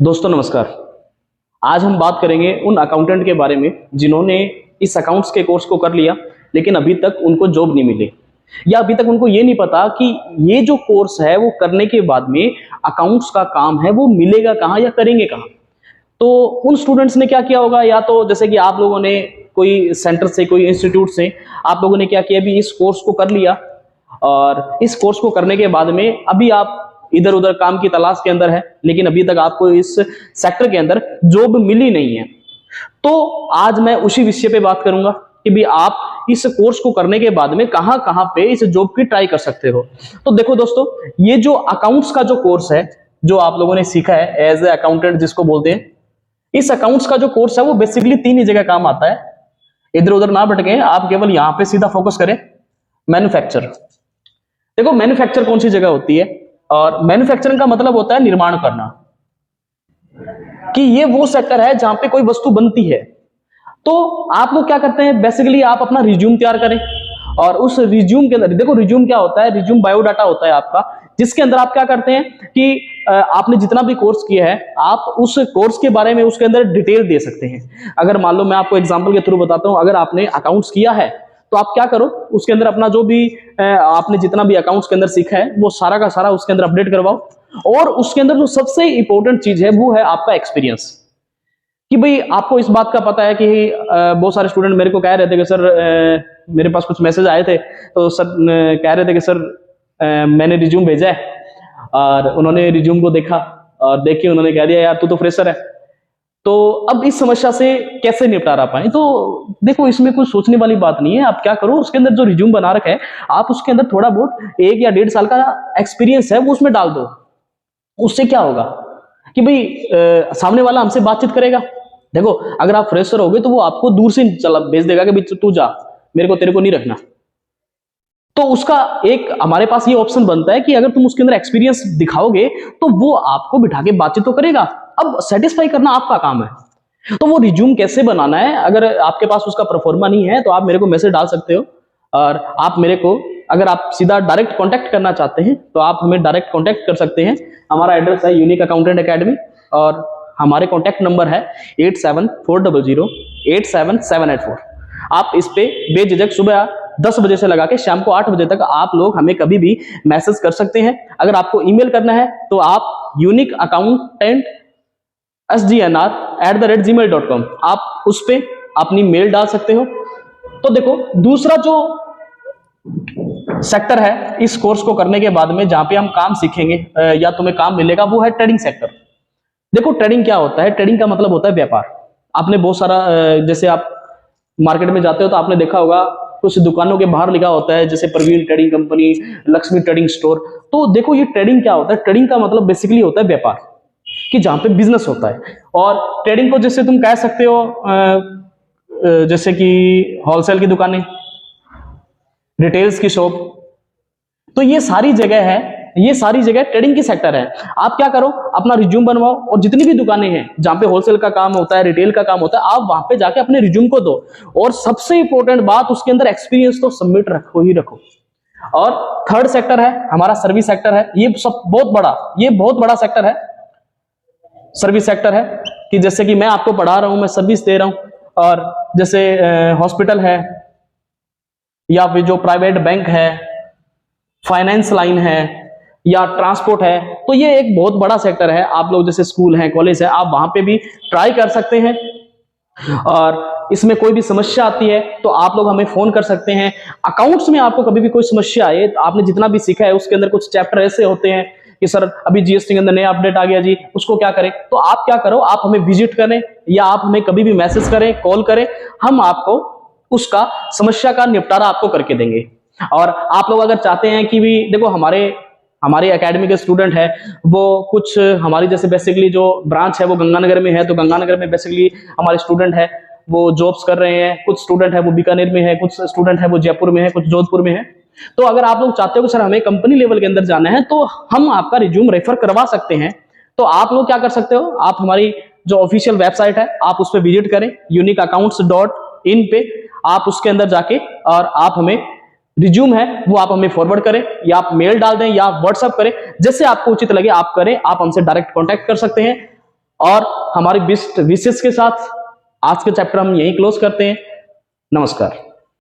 दोस्तों नमस्कार। आज हम बात करेंगे उन अकाउंटेंट के बारे में जिन्होंने इस अकाउंट्स के कोर्स को कर लिया लेकिन अभी तक उनको जॉब नहीं मिली, या अभी तक उनको ये नहीं पता कि ये जो कोर्स है वो करने के बाद में अकाउंट्स का काम है वो मिलेगा कहाँ या करेंगे कहाँ। तो उन स्टूडेंट्स ने क्या किया होगा, या तो जैसे कि आप लोगों ने कोई सेंटर से, कोई इंस्टीट्यूट से आप लोगों ने क्या किया, अभी इस कोर्स को कर लिया और इस कोर्स को करने के बाद में अभी आप इधर उधर काम की तलाश के अंदर है, लेकिन अभी तक आपको इस सेक्टर के अंदर जॉब मिली नहीं है। तो आज मैं उसी विषय पे बात करूंगा कि भी आप इस कोर्स को करने के बाद में कहां कहां पे इस जॉब की ट्राई कर सकते हो। तो देखो दोस्तों, ये जो अकाउंट्स का जो कोर्स है जो आप लोगों ने सीखा है एज ए अकाउंटेंट जिसको बोलते हैं, इस अकाउंट्स का जो कोर्स है वो बेसिकली तीन ही जगह काम आता है। इधर उधर ना भटके, आप केवल यहां पे सीधा फोकस करें। मैन्युफैक्चर, देखो मैन्युफैक्चर कौन सी जगह होती है, और मैन्युफैक्चरिंग का मतलब होता है निर्माण करना, कि ये वो सेक्टर है जहां पे कोई वस्तु बनती है। तो आप लोग क्या करते हैं, बेसिकली आप अपना रिज्यूम तैयार करें और उस रिज्यूम के अंदर, देखो रिज्यूम क्या होता है, रिज्यूम बायोडाटा होता है आपका, जिसके अंदर आप क्या करते हैं कि आपने जितना भी कोर्स किया है आप उस कोर्स के बारे में उसके अंदर डिटेल दे सकते हैं। अगर मान लो मैं आपको एग्जांपल के थ्रू बताता हूं, अगर आपने अकाउंट्स किया है तो आप क्या करो, उसके अंदर अपना जो भी आपने जितना भी अकाउंट्स के अंदर सीखा है वो सारा का सारा उसके अंदर अपडेट करवाओ। और उसके अंदर जो सबसे इंपॉर्टेंट चीज है वो है आपका एक्सपीरियंस, कि भाई आपको इस बात का पता है कि बहुत सारे स्टूडेंट मेरे को कह रहे थे कि सर मेरे पास कुछ मैसेज आए थे, तो सर कह रहे थे कि सर मैंने रिज्यूम भेजा है, और उन्होंने रिज्यूम को देखा और देख के उन्होंने कह दिया यार तू तो फ्रेशर है। तो अब इस समस्या से कैसे निपटारा पाए, तो देखो इसमें कुछ सोचने वाली बात नहीं है। आप क्या करो, उसके अंदर जो रिज्यूम बना रखा है आप उसके अंदर थोड़ा बहुत 1 या 1.5 साल का एक्सपीरियंस है वो उसमें डाल दो। उससे क्या होगा कि भाई सामने वाला हमसे बातचीत करेगा। देखो अगर आप फ्रेशर होगे तो वो आपको दूर से चला भेज देगा कि भाई तू जा, तेरे को नहीं रखना। तो उसका एक हमारे पास ये ऑप्शन बनता है कि अगर तुम उसके अंदर एक्सपीरियंस दिखाओगे तो वो आपको बिठा के बातचीत तो करेगा। अब सेटिस्फाई करना आपका काम है। तो वो रिज्यूम कैसे बनाना है, अगर आपके पास उसका परफॉर्मा नहीं है तो आप मेरे को मैसेज डाल सकते हो, और आप मेरे को अगर आप सीधा डायरेक्ट कांटेक्ट करना चाहते हैं तो आप हमें डायरेक्ट कांटेक्ट कर सकते हैं। हमारा एड्रेस है यूनिक अकाउंटेंट एकेडमी और हमारे कांटेक्ट नंबर है 8740087784। आप इस पे बेझिझक सुबह 10 बजे से लगा के शाम को 8 बजे तक आप लोग हमें कभी भी मैसेज कर सकते हैं। अगर आपको ईमेल करना है तो आप uniqueaccountant@gmail.com आप उस पे अपनी मेल डाल सकते हो। तो देखो दूसरा जो सेक्टर है इस कोर्स को करने के बाद में जहां पे हम काम सीखेंगे या तुम्हें काम मिलेगा, वो है ट्रेडिंग सेक्टर। देखो ट्रेडिंग क्या होता है, ट्रेडिंग का मतलब होता है व्यापार। आपने बहुत सारा जैसे आप मार्केट में जाते हो तो आपने देखा होगा कुछ दुकानों के बाहर लिखा होता है जैसे Praveen trading company, Lakshmi trading store. तो देखो ये ट्रेडिंग क्या होता है, ट्रेडिंग का मतलब बेसिकली होता है व्यापार, कि जहां पे बिजनेस होता है। और ट्रेडिंग को जैसे तुम कह सकते हो जैसे कि होलसेल की दुकानें, रिटेल्स की शॉप, तो ये सारी जगह है, ये सारी जगह ट्रेडिंग की सेक्टर है। आप क्या करो, अपना रिज्यूम बनवाओ और जितनी भी दुकानें हैं जहां पे होलसेल का काम होता है, रिटेल का काम होता है, आप वहां पे जाके अपने रिज्यूम को दो। और सबसे इंपॉर्टेंट बात, उसके अंदर एक्सपीरियंस तो सबमिट रखो ही रखो। और थर्ड सेक्टर है हमारा सर्विस सेक्टर है। ये सब बहुत बड़ा सेक्टर है, सर्विस सेक्टर है, कि जैसे कि मैं आपको पढ़ा रहा हूं, मैं सर्विस दे रहा हूं, और जैसे हॉस्पिटल है या फिर जो प्राइवेट बैंक है, फाइनेंस लाइन है या ट्रांसपोर्ट है, तो ये एक बहुत बड़ा सेक्टर है। आप लोग जैसे स्कूल है, कॉलेज है, आप वहां पे भी ट्राई कर सकते हैं। और इसमें कोई भी समस्या आती है तो आप लोग हमें फोन कर सकते हैं। अकाउंट्स में आपको कभी भी कोई समस्या आए तो आपने जितना भी सीखा है उसके अंदर कुछ चैप्टर ऐसे होते हैं कि सर अभी जीएसटी के अंदर नया अपडेट आ गया जी, उसको क्या करें, तो आप क्या करो, आप हमें विजिट करें या आप हमें कभी भी मैसेज करें, कॉल करें, हम आपको उसका समस्या का निपटारा आपको करके देंगे। और आप लोग अगर चाहते हैं कि भी देखो हमारे एकेडमी के स्टूडेंट है वो कुछ हमारी जैसे बेसिकली जो ब्रांच है वो गंगानगर में है, तो गंगानगर में बेसिकली हमारे स्टूडेंट है वो जॉब्स कर रहे हैं, कुछ स्टूडेंट है वो बीकानेर में है, कुछ स्टूडेंट है वो जयपुर में है, कुछ जोधपुर में है। तो अगर आप लोग चाहते हो कि सर हमें कंपनी लेवल के अंदर जाना है तो हम आपका रिज्यूम रेफर करवा सकते हैं। तो आप लोग क्या कर सकते हो, आप हमारी जो ऑफिशियल वेबसाइट है आप उस पर विजिट करें, uniqueaccounts.in पे आप उसके अंदर जाके और आप हमें रिज्यूम है वो आप हमें फॉरवर्ड करें, या आप मेल डाल दें या आप व्हाट्सएप करें, जैसे आपको उचित लगे आप करें। आप हमसे डायरेक्ट कांटेक्ट कर सकते हैं। और हमारी बेस्ट विशेष के साथ आज के चैप्टर हम यहीं क्लोज करते हैं। नमस्कार।